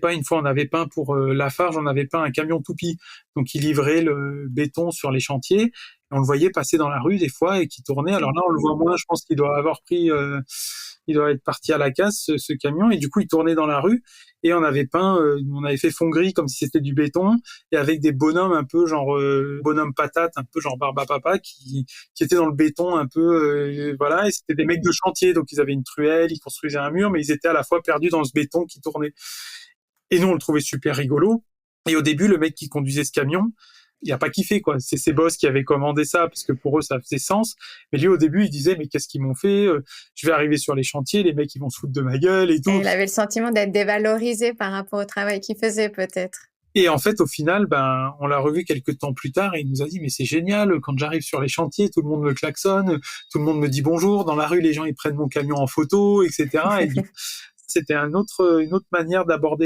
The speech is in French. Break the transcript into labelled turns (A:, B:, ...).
A: pas, une fois on avait peint pour Lafarge, on avait peint un camion toupie. Donc il livrait le béton sur les chantiers. Et on le voyait passer dans la rue des fois et qui tournait. Alors là, on le voit moins. Je pense qu'il doit avoir pris, il doit être parti à la casse ce camion. Et du coup, il tournait dans la rue. Et on avait peint, on avait fait fond gris comme si c'était du béton et avec des bonhommes un peu genre bonhomme patate, un peu genre Barbapapa qui étaient dans le béton un peu, voilà. Et c'était des mecs de chantier, donc ils avaient une truelle, ils construisaient un mur, mais ils étaient à la fois perdus dans ce béton qui tournait. Et nous, on le trouvait super rigolo. Et au début, le mec qui conduisait ce camion, il a pas kiffé, quoi. C'est ses boss qui avaient commandé ça parce que pour eux, ça faisait sens. Mais lui, au début, il disait, mais qu'est-ce qu'ils m'ont fait? Je vais arriver sur les chantiers, les mecs, ils vont se foutre de ma gueule et tout.
B: Et il avait le sentiment d'être dévalorisé par rapport au travail qu'il faisait, peut-être.
A: Et en fait, au final, on l'a revu quelques temps plus tard et il nous a dit, mais c'est génial, quand j'arrive sur les chantiers, tout le monde me klaxonne, tout le monde me dit bonjour, dans la rue, les gens, ils prennent mon camion en photo, etc. Et c'était une autre manière d'aborder